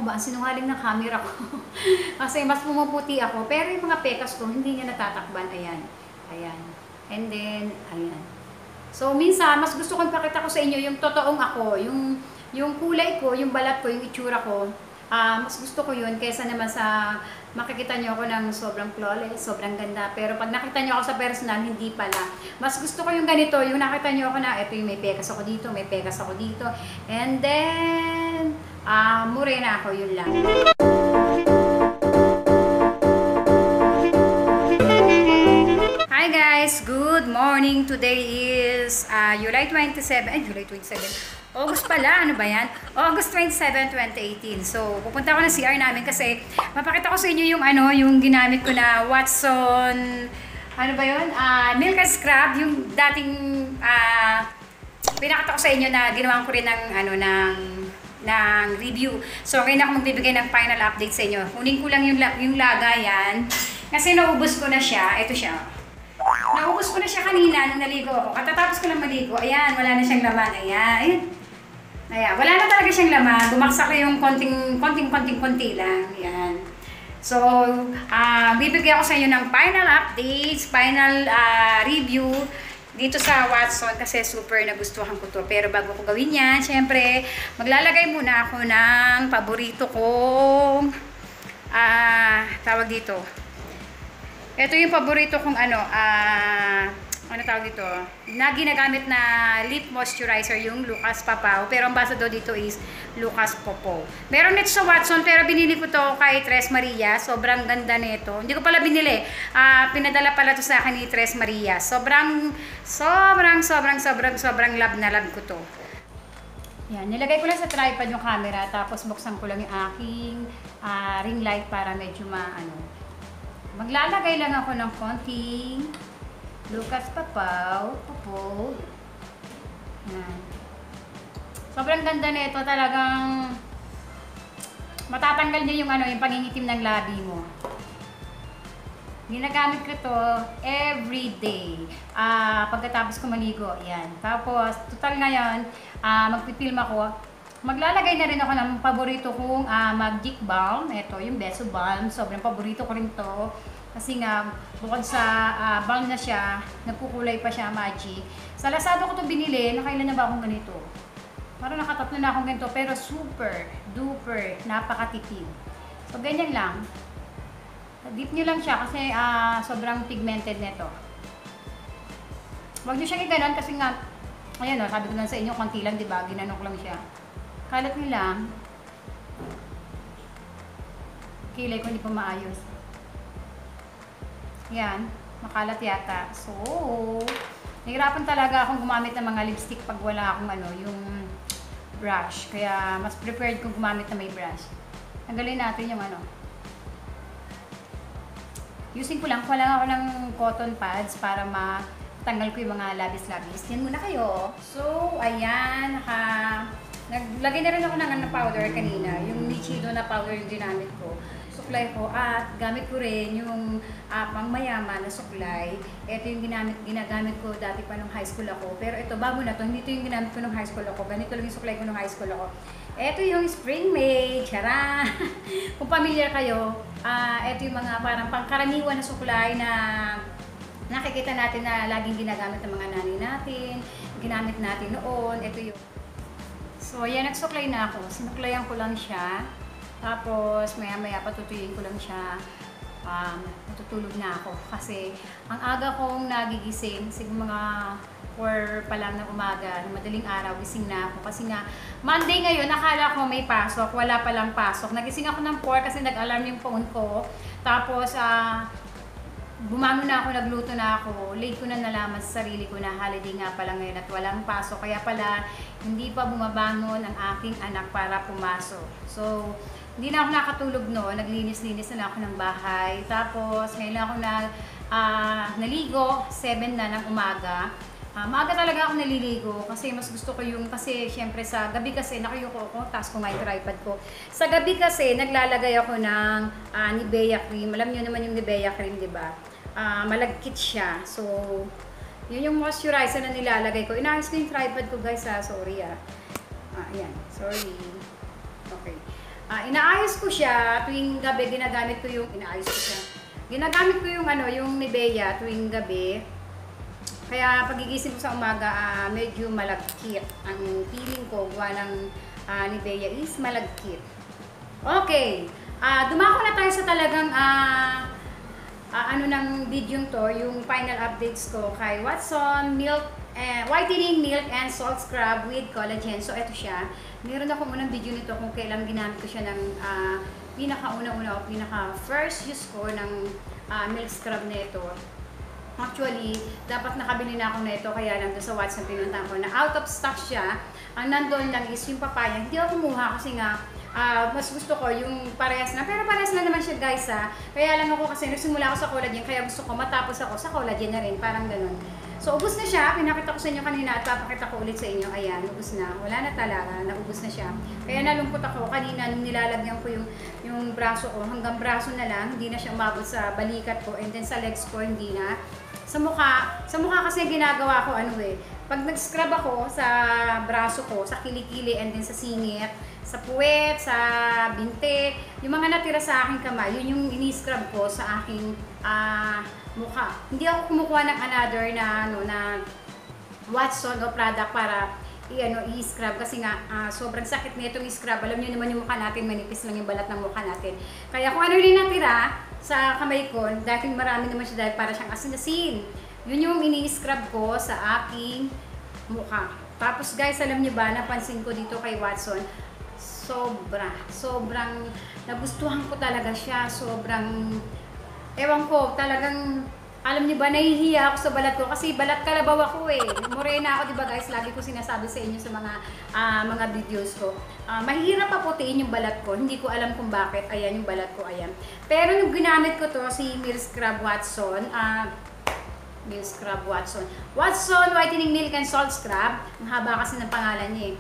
ba ang sinungaling ng camera ko? Kasi mas pumuputi ako. Pero yung mga pekas ko, hindi niya natatakban. Ayan. Ayan. And then, ayan. So, minsan, mas gusto kong pakita ko sa inyo yung totoong ako. Yung kulay ko, yung balat ko, yung itsura ko. Mas gusto ko yun kaysa naman sa makikita nyo ako ng sobrang flawless, sobrang ganda. Pero pag nakita nyo ako sa personal, hindi pala. Mas gusto ko yung ganito, yung nakita nyo ako na, eto yung may pekas ako dito, may pekas ako dito. And then, morena ako, yun lang. Hi guys! Good morning! Today is July 27, August pala, ano ba yan? August 27, 2018. So, pupunta ako ng CR namin kasi mapakita ko sa inyo yung yung ginamit ko na Watson, ano ba yun? Milk and Scrub, yung dating pinakita ko sa inyo na ginawa ko rin ng review. So, ngayon ako magbibigay ng final update sa inyo. Kunin ko lang yung lagayan kasi naubos ko na siya. Ito siya. Naubos ko na siya kanina nung naligo ako. Katatapos ko lang maligo. Ayan, wala na siyang laman. Ayan. Ayan, wala na talaga siyang laman. Bumaksak na yung konting lang. Ayan. So, bibigyan ko sa inyo ng final updates, final review dito sa Watson kasi super nagustuhan ko to. Pero bago ko gawin yan, syempre, maglalagay muna ako ng paborito kong tawag dito. Ito yung paborito kong ano tawag dito, na ginagamit na lip moisturizer, yung Lucas Papaw. Pero ang basa daw dito is Lucas Popo. Meron nito sa Watson, pero binili ko to kay Tres Maria. Sobrang ganda nito. Hindi ko pala binili. Pinadala pala to sa akin ni Tres Maria. Sobrang love na love ko to. Yan, nilagay ko lang sa tripod yung camera, tapos buksan ko lang yung aking ring light para medyo maglalagay lang ako ng konting Lucas Papaw, Popo. Yan. Sobrang ganda nito, talagang matatanggal niya yung pangingitim ng labi mo. Ginagamit ko to every day. Pagkatapos ko maligo, yan. Tapos, total ngayon, magpipilm ako. Maglalagay na rin ako ng paborito kong Magic Balm. Ito, yung Beso Balm. Sobrang paborito ko rin to. Kasi nga, bukod sa balm na siya, nagkukulay pa siya, magic. Sa Lazada ko ito binili, nakailan na ba akong ganito? Parang nakatatlo na akong ganito, pero super, duper, napakatipid. So, ganyan lang. Dip nyo lang siya kasi sobrang pigmented nito. Huwag nyo siyang iganon kasi nga, ayan o, sabi ko lang sa inyo, konti lang, diba? Ginanong ko lang siya. Kalat nyo lang. Kilay ko hindi pa maayos. Yan, makalat yata. So, nahirapan talaga akong gumamit ng mga lipstick pag wala akong yung brush. Kaya, mas prepared kong gumamit na may brush. Tanggalin natin yung Using ko lang, wala ako ng cotton pads para matanggal ko yung mga labis-labis. Yan muna kayo. So, ayan, naglagay na rin ako ng powder kanina. Yung Nichido na powder yung ginamit ko. Suklay ko at gamit ko rin yung pangmayaman na suklay. Ito yung ginagamit ko dati pa nung high school ako. Pero ito, bago na to, hindi ito yung ginamit ko nung high school ako. Ganito lang yung suklay ko nung high school ako. Ito yung Spring Made. Charan! Kung familiar kayo, ito yung mga parang pangkaraniwan na suklay na nakikita natin na laging ginagamit ng mga nanay natin. Ginamit natin noon. Ito yung... So, yan, nagsuklay na ako. Sinuklayan ko lang siya. Tapos, maya-maya patutuyuin ko lang siya. Matutulog na ako. Kasi, ang aga kong nagigising, siguro mga 4 pa lang ng umaga, madaling araw, gising na ako. Kasi nga, Monday ngayon, nakala ko may pasok. Wala palang pasok. Nagising ako ng 4 kasi nag-alarm yung phone ko. Tapos, bumangon na ako, nagluto na ako. Late ko na nalaman sa sarili ko na holiday nga pala ngayon at walang pasok. Kaya pala, hindi pa bumabangon ang aking anak para pumasok. So, hindi na ako nakatulog naglinis-linis na ako ng bahay. Tapos, ngayon ako naligo, 7 na ng umaga. Maaga talaga ako naliligo kasi mas gusto ko kasi syempre sa gabi kasi nakayuko ako, taas ko nga yung tripod ko. Sa gabi kasi naglalagay ako ng Nivea cream. Alam niyo naman yung Nivea cream, di ba? Malagkit siya. So, yun yung moisturizer na nilalagay ko. Inaayos ko yung tripod ko, guys, sorry Ayan, sorry. Okay. Inaayos ko siya tuwing gabi, ginagamit ko yung, ginagamit ko yung yung Nivea tuwing gabi. Kaya pagigising ko sa umaga, medyo malagkit. Ang feeling ko, gawa ng Nivea is malagkit. Okay, dumako na tayo sa talagang ng video to, yung final updates ko kay Watson Whitening Milk and Salt Scrub with Collagen. So, eto siya. Meron ako munang video nito kung kailan ginamit ko siya ng pinaka-una-una o pinaka-first use ko ng milk scrub na ito. Actually, dapat nakabili na ako na ito, kaya lang doon sa Watson pinuntahan ko na out of stock siya. Ang nandoon lang is yung papaya. Hindi ako kumuha kasi nga, mas gusto ko yung parehas na. Pero parehas na naman siya guys Kaya lang ako kasi nagsimula ako sa collagen, kaya gusto ko matapos ako sa collagen na rin. Parang ganun. So, ubos na siya. Pinakita ko sa inyo kanina at papakita ko ulit sa inyo. Ayan, ubos na. Wala na talaga. Naubos na siya. Kaya nalungkot ako. Kanina nung nilalagyan ko yung braso ko, hanggang braso na lang. Hindi na siya umabot sa balikat ko. And then sa legs ko, hindi na. Sa mukha kasi ginagawa ko pag nag-scrub ako sa braso ko, sa kilikili, and then sa singit, sa puwet, sa binte, yung mga natira sa aking kamay, yun yung ini-scrub ko sa aking mukha. Hindi ako kumukuha ng another na Watson o product para i-scrub kasi nga sobrang sakit nitong i-scrub. Alam niyo naman yung mukha natin, manipis lang yung balat ng mukha natin. Kaya kung ano rin natira sa kamay ko, dahil marami naman siya dahil para siyang asin-asin. Yun yung ini-scrub ko sa aking mukha. Tapos guys, alam niyo ba, napansin ko dito kay Watson, sobrang nagustuhan ko talaga siya. Sobrang, ewan ko, talagang, alam niyo ba, nahihiya ako sa balat ko kasi balat kalabaw ako Morena ako, diba guys? Lagi ko sinasabi sa inyo sa mga videos ko. Mahirap pa putiin yung balat ko. Hindi ko alam kung bakit. Ayan yung balat ko, ayan. Pero nung ginamit ko to, si Milk Scrub Watson, Watson Whitening Milk and Salt Scrub. Ang haba kasi ng pangalan niya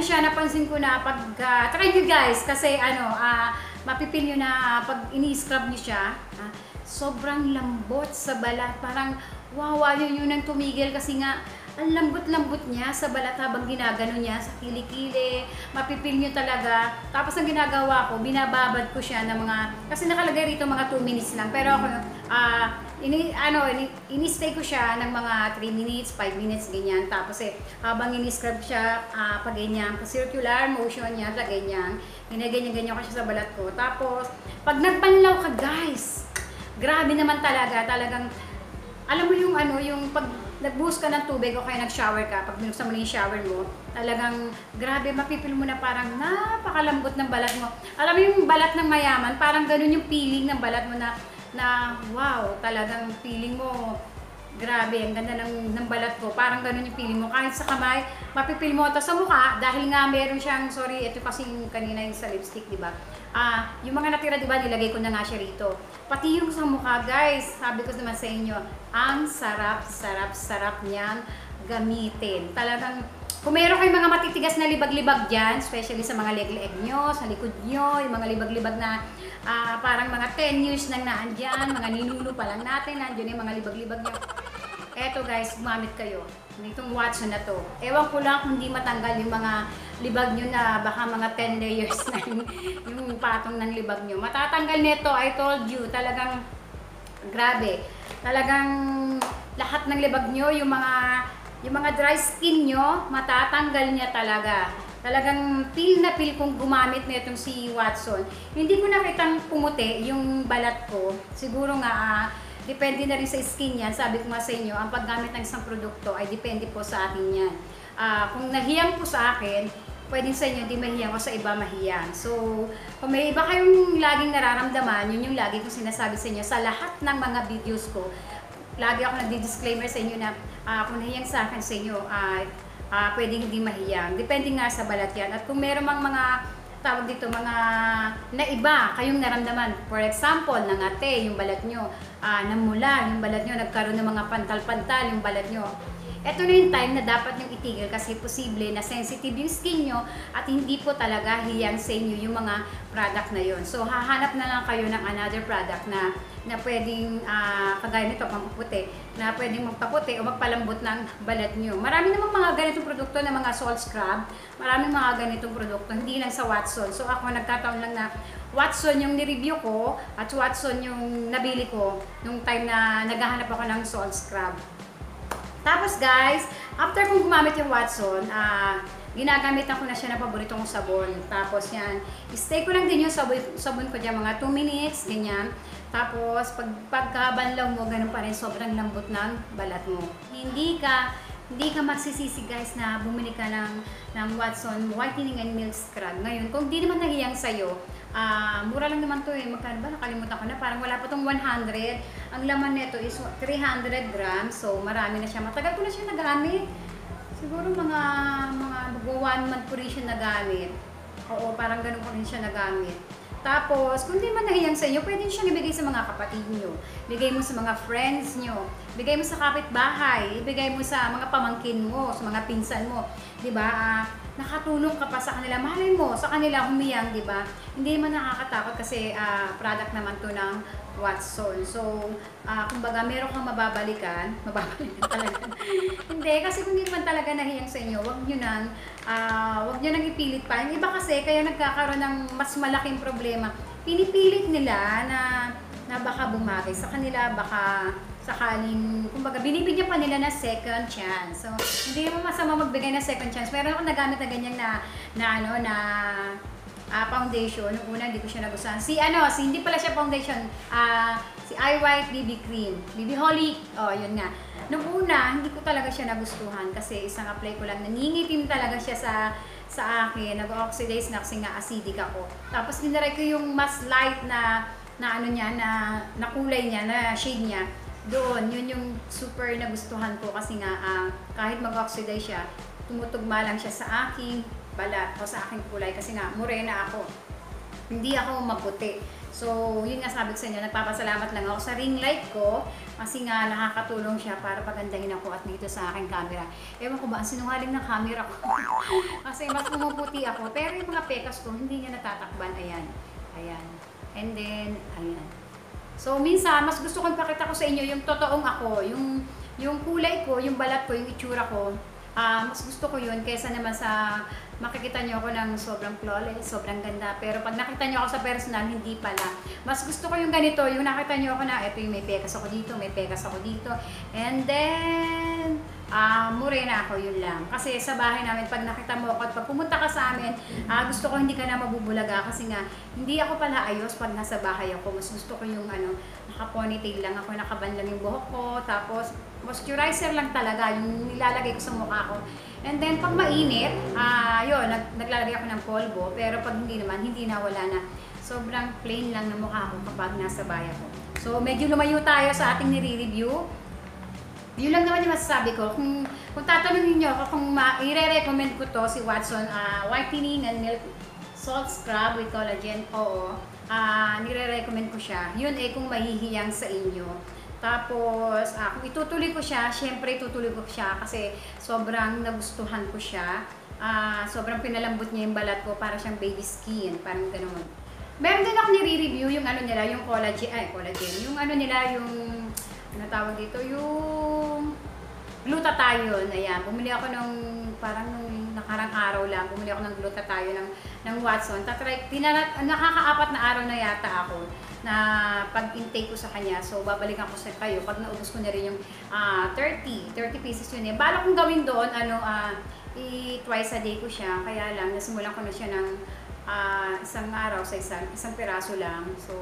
siya, napansin ko na pag, try nyo guys, kasi mapipil nyo na pag ini-scrub nyo siya, sobrang lambot sa balat. Parang, wow, yun ang tumigil kasi nga, ang lambot-lambot niya sa balat habang ginagano niya sa kilikili. Mapipil nyo talaga. Tapos ang ginagawa ko, binababad ko siya ng mga, kasi nakalagay rito mga 2 minutes lang. Pero ako, ini-stay ko siya ng mga 3 minutes, 5 minutes, ganyan. Tapos habang ini-scrub siya, pag ganyan, circular motion niya, ganyan. Ginaganyan-ganyan ko siya sa balat ko. Tapos, pag nagbanlaw ka guys, grabe naman talaga. Talagang, alam mo yung pag nagbuhos ka ng tubig o kaya nag-shower ka, pag binuksan mo na yung shower mo, talagang grabe, mapipil mo na parang napakalambot ng balat mo. Alam mo yung balat ng mayaman, parang ganun yung feeling ng balat mo na wow, talagang feeling mo, grabe, ang ganda ng balat ko. Parang ganun yung feeling mo. Kahit sa kamay, mapipil mo ito sa mukha dahil nga meron siyang, sorry, ito kasi yung kanina yung sa lipstick, diba? Yung mga natira, diba, nilagay ko na nga siya rito. Pati yung sa mukha, guys, sabi ko naman sa inyo, ang sarap niyang gamitin. Talagang, kung meron kayong mga matitigas na libag-libag dyan, especially sa mga leg-leg nyo, sa likod nyo, yung mga libag-libag na parang mga 10 years nang naandyan, mga ninuno pa lang natin, nandiyan yung mga libag-libag nyo. Eto guys, gumamit kayo nitong Watson na to. Ewan ko lang kung hindi matanggal yung mga libag nyo na baka mga 10 layers na yung patong ng libag nyo. Matatanggal nito, I told you, talagang grabe. Talagang lahat ng libag nyo, yung mga dry skin nyo, matatanggal niya talaga. Talagang feel na feel kong gumamit nitong si Watson. Hindi ko nakitang pumuti yung balat ko. Siguro nga, depende na rin sa skin yan. Sabi ko nga sa inyo, ang paggamit ng isang produkto ay depende po sa akin yan. Kung nahiyang po sa akin, pwedeng sa inyo, di mahiyang ko sa iba mahiyang. So, kung may iba kayong laging nararamdaman, yun yung lagi kong sinasabi sa inyo sa lahat ng mga videos ko. Lagi ako nagdi-disclaimer sa inyo na kung nahiyang sa akin sa inyo, pwedeng hindi mahiyang. Depende nga sa balat yan. At kung meron mang mga tawag dito, mga naiba kayong naramdaman. For example, nangate yung balat nyo, namula yung balat nyo, nagkaroon ng mga pantal-pantal yung balat nyo. eto na yung time na dapat yung itigil kasi posible na sensitive yung skin nyo at hindi po talaga hiyang sa inyo yung mga product na yon. So, hahanap na lang kayo ng another product na pwedeng kagaya nito, pampaputi, na pwedeng magpaputi o magpalambot ng balat nyo. Marami namang mga ganitong produkto na mga salt scrub, maraming mga ganitong produkto, hindi lang sa Watson. So ako nagkataon lang na Watson yung ni-review ko at Watson yung nabili ko nung time na naghahanap ako ng salt scrub. Tapos guys, after kong gumamit yung Watson, ginagamitan ko na siya ng paborito kong sabon. Tapos yan, stay ko lang din yung sabon ko dyan, mga 2 minutes, ganyan. Tapos, pagkabanlaw mo, ganun pa rin, sobrang lambot ng balat mo. Hindi ka magsisisi guys na bumili ka ng Watson Whitening and Milk Scrub. Ngayon, kung di naman nahiyang sa'yo, mura lang naman to eh. Magkano ba? Nakalimutan ko na. Parang wala pa tong 100. Ang laman nito is 300 grams. So, marami na siya. Matagal ko na siya nagamit. Siguro mga 1 month ko rin siya nagamit. Oo, parang ganun ko rin siya nagamit. Tapos, kung di man nahiyang sa inyo, pwede siyang ibigay sa mga kapatid nyo. Bigay mo sa mga friends nyo. Bigay mo sa kapitbahay. Ibigay mo sa mga pamangkin mo, sa mga pinsan mo. Diba? Nakatulong ka pa sa kanila. Mahalin mo sa kanila humiyang, diba? Hindi man nakakatakot kasi product naman to ng Watson. So, kumbaga, meron kang mababalikan talaga. Hindi, kasi kung hindi naman talaga nahiyang sa inyo, wag nyo nang ipilit pa. Yung iba kasi, kaya nagkakaroon ng mas malaking problema. Pinipilit nila na baka bumagay sa kanila, baka sakaling, kumbaga, binibigyan pa nila na second chance. So, hindi naman masama magbigay na second chance. Meron akong nagamit na ganyan na foundation. Nung una, hindi ko siya nagustuhan. Hindi pala siya foundation. Si Eye White BB Cream. BB Holic. Oh, yun nga. Nung una, hindi ko talaga siya nagustuhan kasi isang apply ko lang. Nangingitim talaga siya sa akin. Nag-oxidize na kasi nga acidic ako. Tapos, ginaray ko yung mas light na kulay niya, na shade niya. Doon, yun yung super nagustuhan ko kasi nga kahit mag-oxidize siya, tumutugma lang siya sa aking balat o sa aking kulay kasi nga morena ako. Hindi ako maputi. So, yun nga sabi ko sa inyo, nagpapasalamat lang ako sa ring light ko kasi nga nakakatulong siya para pagandahin ako at dito sa aking camera. Ewan ko ba, ang sinungaling ng camera ko. Kasi mas pumuputi ako. Pero yung mga pekas ko, hindi niya natatakban. Ayan. Ayan. And then, ayan. So, minsan, mas gusto kong pakita ko sa inyo yung totoong ako, yung kulay ko, yung balat ko, yung itsura ko. Mas gusto ko yun kaysa naman sa makikita nyo ako ng sobrang flawless, sobrang ganda. Pero pag nakita nyo ako sa personal, hindi pala. Mas gusto ko yung ganito, yung nakita nyo ako na, eto yung may pekas ako dito, may pekas ako dito. And then, morena ako, yun lang. Kasi sa bahay namin, pag nakita mo ako at pag pumunta ka sa amin, gusto ko hindi ka na mabubulaga kasi nga, hindi ako pala ayos pag nasa bahay ako. Mas gusto ko yung naka-ponytail lang ako, nakaban lang yung buhok ko, tapos moisturizer lang talaga, yung nilalagay ko sa mukha ko. And then, pag mainit, yun, naglalagay ako ng polvo, pero pag hindi naman, hindi na, wala na. Sobrang plain lang ng mukha ko kapag nasa bahay ako. So, medyo lumayo tayo sa ating nire-review. Yun lang naman yung masasabi ko. Kung tatanungin nyo ako, kung i-recommend ko to, si Watson, Whitening and Milk Salt Scrub with Collagen, oo, nire-recommend ko siya. Yun kung mahihiyang sa inyo. Tapos, kung itutuloy ko siya, syempre itutuloy ko siya kasi sobrang nagustuhan ko siya. Sobrang pinalambot niya yung balat ko para siyang baby skin, parang ganoon. Meron din ako nire-review yung nila, yung collagen, yung tawag dito, yung glutathione. Ayan, bumili ako parang nung nakarang araw lang, bumili ako ng glutathione ng Watson. Nakaka-4 na araw na yata ako na pag-intake ko sa kanya. So, babalikan ko sa kayo pag naubos ko na rin yung 30 pieces yun eh. Balak kong gawin doon, twice a day ko siya. Kaya lang, nasimulan ko na siya ng isang araw sa isang piraso lang. So,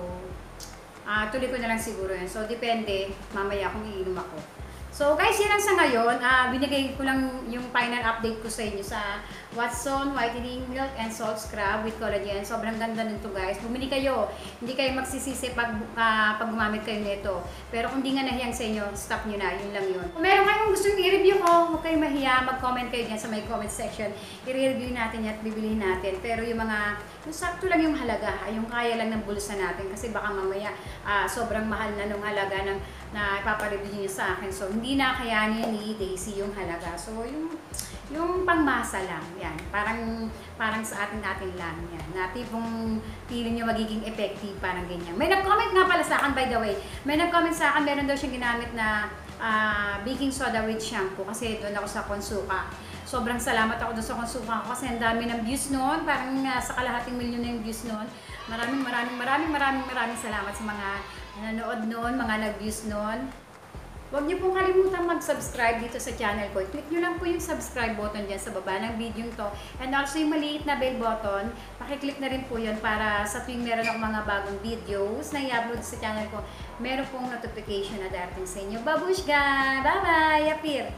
tuloy ko na lang siguro yun. So, depende, mamaya kung iinom ako. So guys, yan lang sa ngayon. Binigay ko lang yung final update ko sa inyo sa Watson Whitening Milk and Salt Scrub with Collagen. Sobrang ganda nito guys. Bumili kayo. Hindi kayo magsisisi pag gumamit kayo nito. Pero kung di nga nahiyang sa inyo, stop nyo na. Yun lang yun. Kung meron kayong gusto yung i-review ko, huwag kayong mahiya. Mag-comment kayo dyan sa may comment section. I-review natin yan at bibilihin natin. Pero yung sakto lang yung halaga. Yung kaya lang ng bulsa natin. Kasi baka mamaya sobrang mahal na nung halaga ng na ipapareview niya sa akin. So, hindi na kayanin ni Daisy yung halaga. So, yung pangmasa lang, yan. Parang sa atin lang yan. Na tipong feeling niya magiging effective, parang ganyan. May nag-comment nga pala sa akin, by the way. May nag-comment sa akin, meron daw siyang ginamit na baking soda with shampoo kasi doon ako sa Consuka. Sobrang salamat ako doon sa Consuka ko kasi ang dami ng views noon. Parang sa kalahating milyon na yung views noon. Maraming salamat sa mga nanood noon, mga nag-views noon. Huwag niyo pong kalimutan mag-subscribe dito sa channel ko. I-click niyo lang po yung subscribe button dyan sa baba ng video to. And also yung maliit na bell button, pakiclick na rin po yun para sa tuwing meron akong mga bagong videos na i-upload sa channel ko, meron pong notification na darating sa inyo. Babushka! Bye-bye! Yapir!